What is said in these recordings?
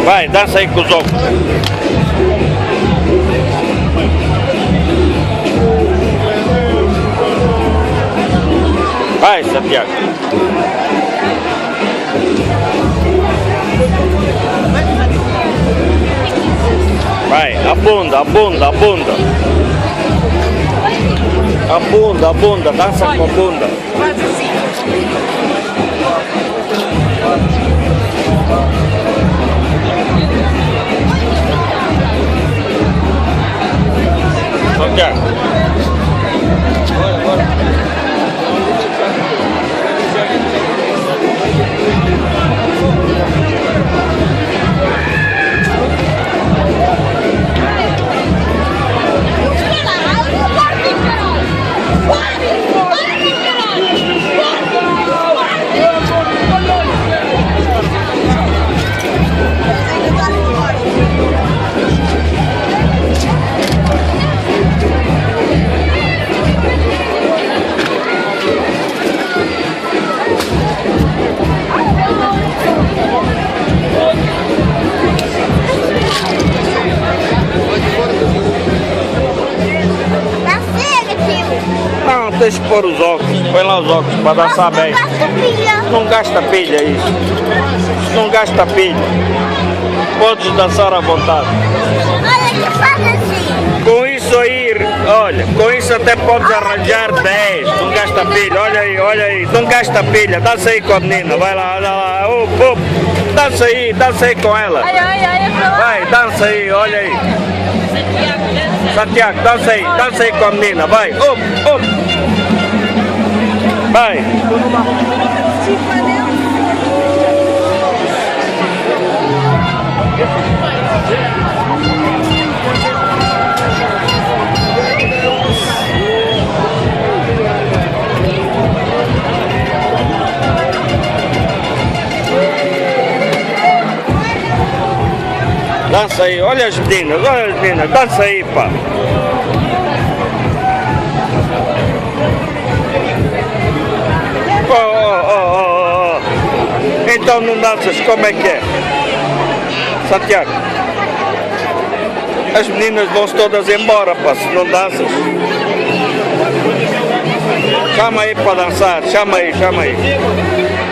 Vai, dança aí com os outros. Vai, Santiago. Vai, a bunda, a bunda, a bunda. A bunda, a bunda, dança com a bunda. Faz assim. Santiago. Não, deixa eu pôr os óculos, põe lá os óculos para dançar bem. Não gasta pilha. Não gasta pilha isso. Não gasta pilha. Podes dançar à vontade. Olha que faz assim. Com isso aí, olha, com isso até podes arranjar 10. Não gasta pilha, olha aí, não gasta pilha. Dança aí com a menina, vai lá, olha lá. Dança aí com ela. Vai, dança aí, olha aí. Santiago, dança aí com a menina, vai. Vai. Dança aí, olha as meninas, dança aí, pá. Oh. Então não danças, como é que é? Santiago, as meninas vão-se todas embora, pá, se não danças. Chama aí para dançar, chama aí.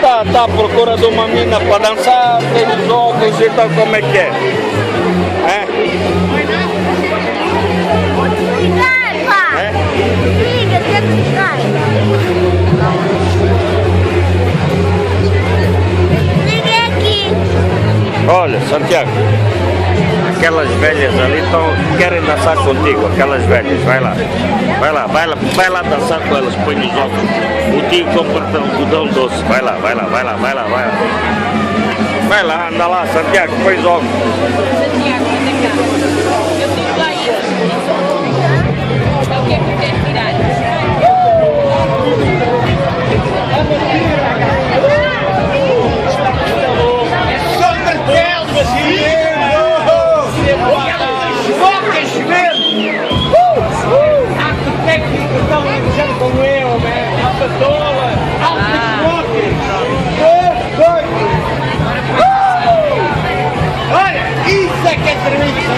Tá à procura de uma menina para dançar, tem os óculos, então como é que é? Ligar, pá. Liga, tenta ligar. Liguei aqui. Olha, Santiago, aquelas velhas ali querem dançar contigo, aquelas velhas, vai lá dançar com elas, põe nos óculos. O tio compra algodão doce, vai lá. Vai lá, anda lá, Santiago, põe os óculos. Santiago, anda cá. Eu estou lá aí. O que é que quer tirar? Olha, isso é que é serviço!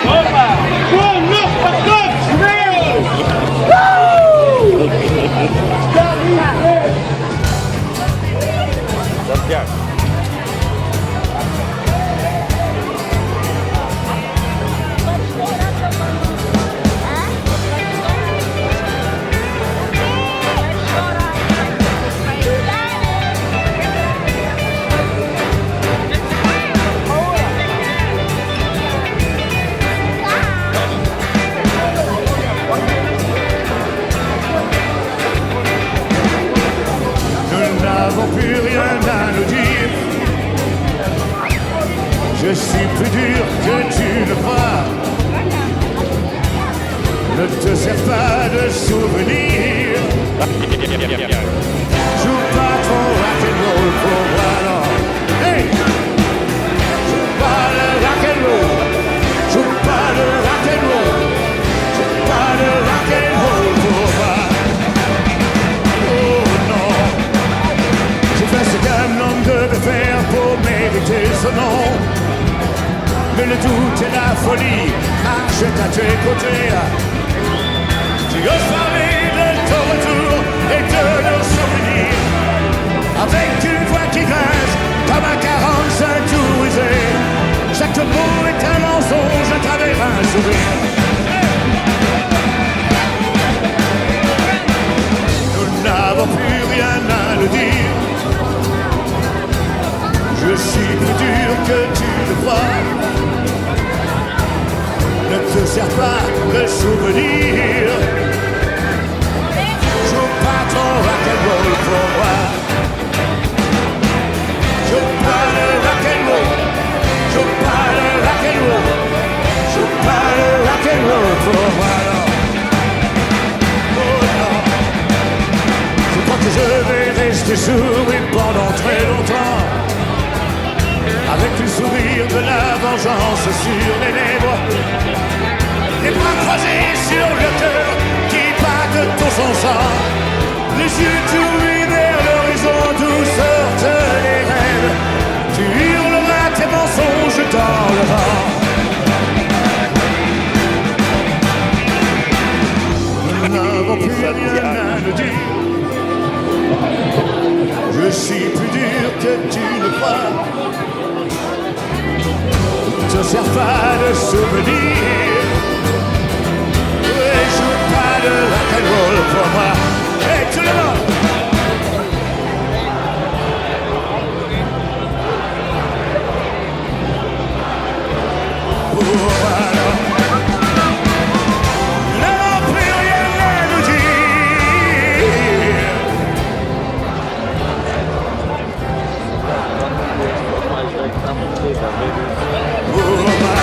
Opa! Bom novo para todos, meus! Santiago. Nous n'avons plus rien à nous dire. Je suis plus dur que tu le crois. Ne te sers pas de souvenir. Joue pas trop rock'n'roll pour moi, non. Hey! Joue pas le rock'n'roll. Joue pas le rock'n'roll. Joue j'ai souri pendant très longtemps, avec le sourire de la vengeance sur les lèvres, les bras croisés sur le cœur qui battent dans son sang, les yeux tournés vers l'horizon d'où sortent les rêves. Tu hurleras tes mensonges dans le vent. Nous n'avons plus rien à nous dire. Je suis plus dur que tu ne crois. Ne te sers pas de souvenirs. Ne joue pas de rock'n'roll pour moi. Et tout le monde. Pour moi, non. Nous n'avons plus rien à nous dire. Pour moi,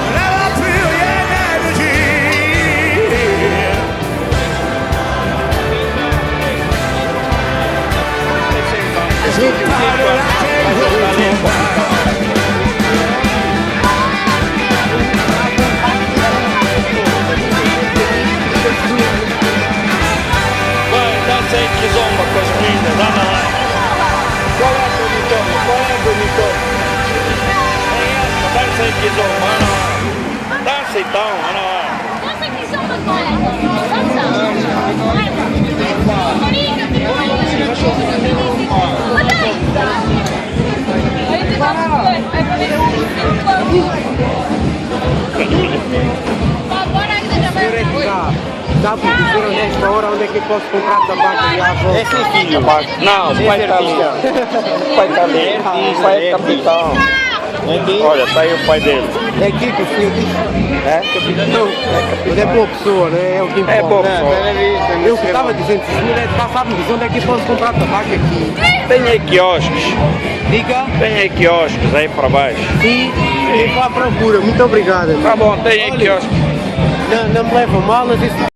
nous n'avons plus rien à nous dire. Je parle de la terre pour moi. Vai, dança aí que zomba com as meninas, anda lá. Qual é a bonitona? Qual é a bonitona? É essa, dança aí que zomba, anda lá. Dança então, anda lá. Dança que zomba com ela. Dança. Marica, que Sabe que foram nesta hora onde é que eu posso comprar tabaco e água? Esse filho, não, o pai tá ali. O pai tá ali, o pai é capitão. Olha, tá aí o pai dele. É aqui que o senhor disse? É? Capitão. Mas é boa pessoa, né? É o que importa. É boa pessoa. Eu que estava dizendo, se o senhor sabe dizer onde é que eu posso comprar tabaco aqui? Tem aí quiosques. Diga. Tem aí quiosques aí para baixo. Sim, estou à procura. Muito obrigado. Tá bom, tem aí quiosques. Não me levam mal, mas isso